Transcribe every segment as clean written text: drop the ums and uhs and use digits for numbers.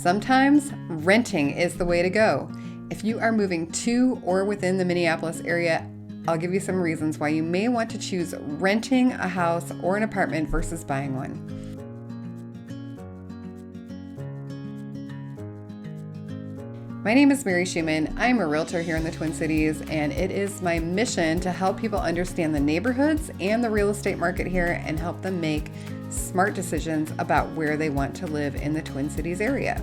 Sometimes renting is the way to go. If you are moving to or within the Minneapolis area, I'll give you some reasons why you may want to choose renting a house or an apartment versus buying one. My name is Schumann. I'm a realtor here in the Twin Cities, and it is my mission to help people understand the neighborhoods and the real estate market here and help them make smart decisions about where they want to live in the Twin Cities area.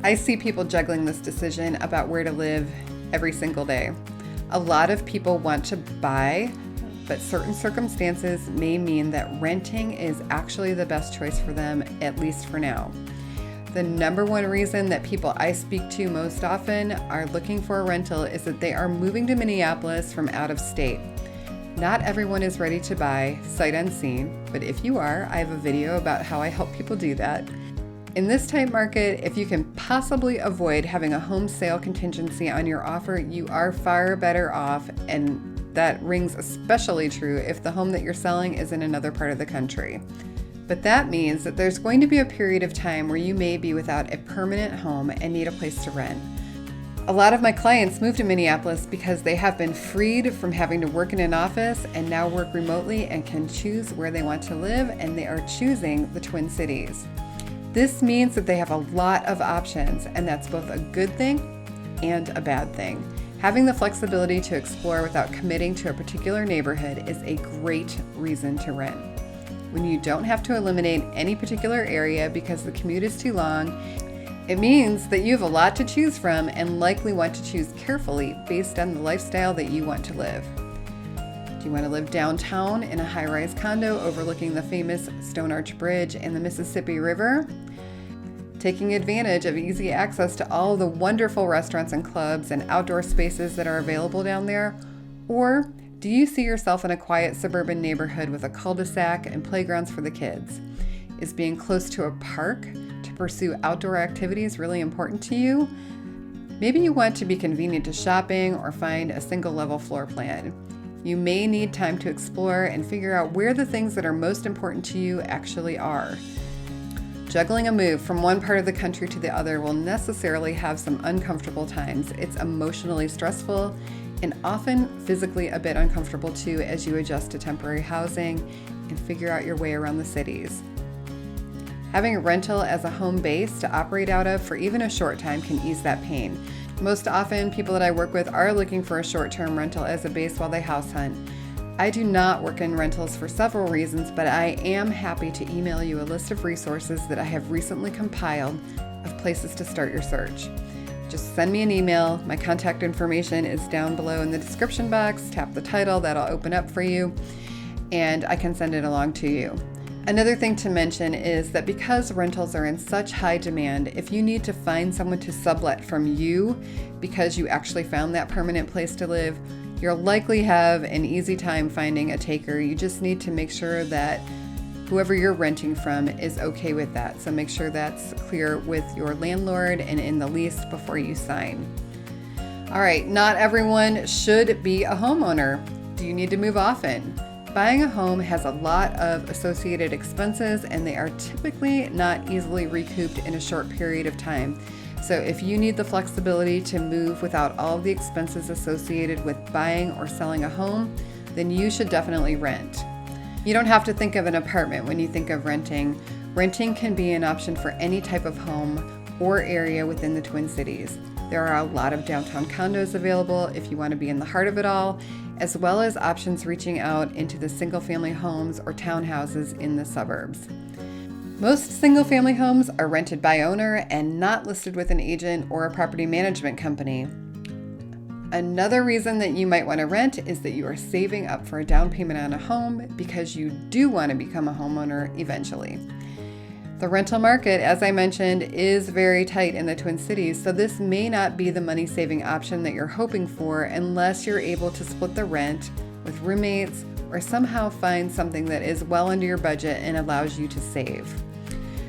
I see people juggling this decision about where to live every single day. A lot of people want to buy, but certain circumstances may mean that renting is actually the best choice for them, at least for now. The number one reason that people I speak to most often are looking for a rental is that they are moving to Minneapolis from out of state. Not everyone is ready to buy sight unseen, but if you are, I have a video about how I help people do that. In this type market, if you can possibly avoid having a home sale contingency on your offer, you are far better off, and that rings especially true if the home that you're selling is in another part of the country. But that means that there's going to be a period of time where you may be without a permanent home and need a place to rent. A lot of my clients move to Minneapolis because they have been freed from having to work in an office and now work remotely and can choose where they want to live, and they are choosing the Twin Cities. This means that they have a lot of options, and that's both a good thing and a bad thing. Having the flexibility to explore without committing to a particular neighborhood is a great reason to rent. When you don't have to eliminate any particular area because the commute is too long, it means that you have a lot to choose from and likely want to choose carefully based on the lifestyle that you want to live. Do you want to live downtown in a high-rise condo overlooking the famous Stone Arch Bridge and the Mississippi River, taking advantage of easy access to all of the wonderful restaurants and clubs and outdoor spaces that are available down there? Or do you see yourself in a quiet suburban neighborhood with a cul-de-sac and playgrounds for the kids? Is being close to a park to pursue outdoor activities really important to you? Maybe you want to be convenient to shopping or find a single-level floor plan. You may need time to explore and figure out where the things that are most important to you actually are. Juggling a move from one part of the country to the other will necessarily have some uncomfortable times. It's emotionally stressful and often physically a bit uncomfortable too as you adjust to temporary housing and figure out your way around the cities. Having a rental as a home base to operate out of for even a short time can ease that pain. Most often, people that I work with are looking for a short-term rental as a base while they house hunt. I do not work in rentals for several reasons, but I am happy to email you a list of resources that I have recently compiled of places to start your search. Just send me an email. My contact information is down below in the description box. Tap the title, that'll open up for you, and I can send it along to you. Another thing to mention is that because rentals are in such high demand, if you need to find someone to sublet from you because you actually found that permanent place to live, you'll likely have an easy time finding a taker. You just need to make sure that whoever you're renting from is okay with that. So make sure that's clear with your landlord and in the lease before you sign. All right, not everyone should be a homeowner. Do you need to move often? Buying a home has a lot of associated expenses, and they are typically not easily recouped in a short period of time. So if you need the flexibility to move without all of the expenses associated with buying or selling a home, then you should definitely rent. You don't have to think of an apartment when you think of renting. Renting can be an option for any type of home or area within the Twin Cities. There are a lot of downtown condos available if you want to be in the heart of it all, as well as options reaching out into the single-family homes or townhouses in the suburbs. Most single-family homes are rented by owner and not listed with an agent or a property management company. Another reason that you might want to rent is that you are saving up for a down payment on a home because you do want to become a homeowner eventually. The rental market, as I mentioned, is very tight in the Twin Cities, so this may not be the money-saving option that you're hoping for unless you're able to split the rent with roommates or somehow find something that is well under your budget and allows you to save.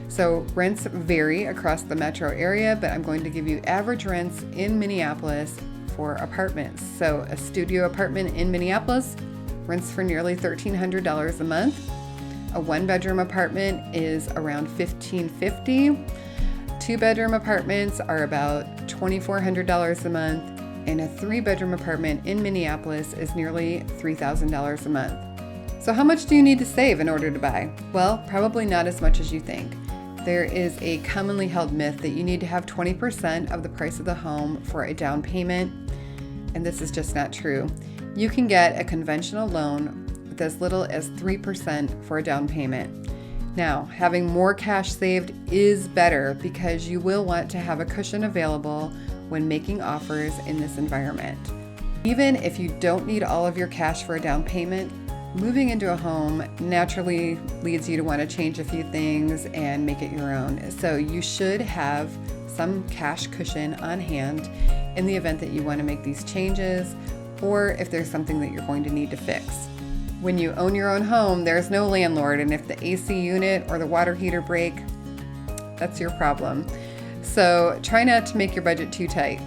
So rents vary across the metro area, but I'm going to give you average rents in Minneapolis for apartments. So a studio apartment in Minneapolis rents for nearly $1,300 a month. A one-bedroom apartment is around $1,550. 2-bedroom apartments are about $2,400 a month, and a 3-bedroom apartment in Minneapolis is nearly $3,000 a month. So how much do you need to save in order to buy? Well, probably not as much as you think. There is a commonly held myth that you need to have 20% of the price of the home for a down payment, and this is just not true. You can get a conventional loan with as little as 3% for a down payment. Now, having more cash saved is better because you will want to have a cushion available when making offers in this environment. Even if you don't need all of your cash for a down payment, moving into a home naturally leads you to want to change a few things and make it your own. So you should have some cash cushion on hand in the event that you want to make these changes, or if there's something that you're going to need to fix. When you own your own home, there's no landlord, and if the AC unit or the water heater break, that's your problem. So try not to make your budget too tight.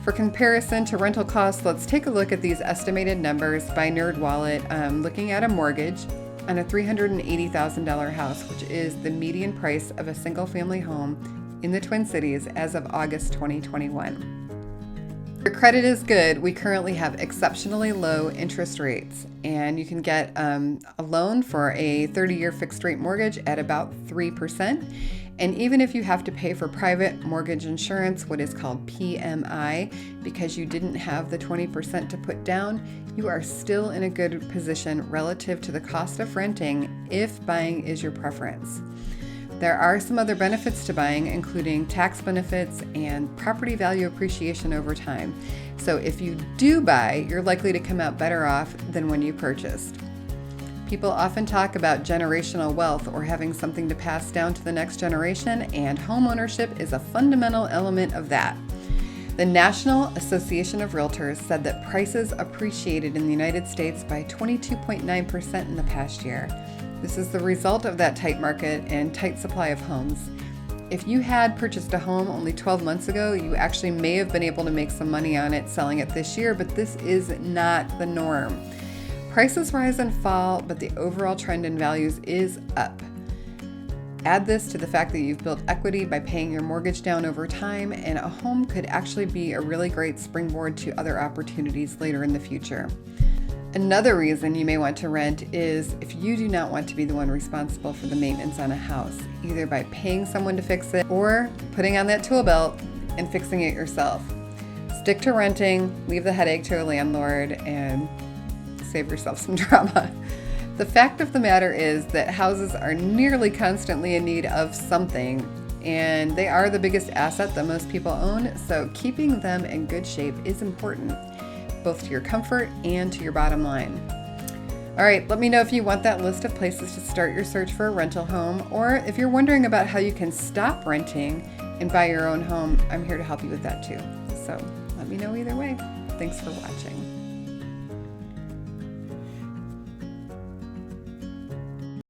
For comparison to rental costs, let's take a look at these estimated numbers by NerdWallet, looking at a mortgage on a $380,000 house, which is the median price of a single-family home in the Twin Cities as of August 2021. Your credit is good. We currently have exceptionally low interest rates, and you can get a loan for a 30-year fixed-rate mortgage at about 3%. And even if you have to pay for private mortgage insurance, what is called PMI, because you didn't have the 20% to put down, you are still in a good position relative to the cost of renting if buying is your preference. There are some other benefits to buying, including tax benefits and property value appreciation over time. So if you do buy, you're likely to come out better off than when you purchased. People often talk about generational wealth or having something to pass down to the next generation, and homeownership is a fundamental element of that. The National Association of Realtors said that prices appreciated in the United States by 22.9% in the past year. This is the result of that tight market and tight supply of homes. If you had purchased a home only 12 months ago, you actually may have been able to make some money on it selling it this year, but this is not the norm. Prices rise and fall, but the overall trend in values is up. Add this to the fact that you've built equity by paying your mortgage down over time, and a home could actually be a really great springboard to other opportunities later in the future. Another reason you may want to rent is if you do not want to be the one responsible for the maintenance on a house, either by paying someone to fix it or putting on that tool belt and fixing it yourself. Stick to renting, leave the headache to a landlord, and save yourself some drama. The fact of the matter is that houses are nearly constantly in need of something, and they are the biggest asset that most people own, so keeping them in good shape is important, both to your comfort and to your bottom line. All right, let me know if you want that list of places to start your search for a rental home, or if you're wondering about how you can stop renting and buy your own home. I'm here to help you with that too. So let me know either way. Thanks for watching.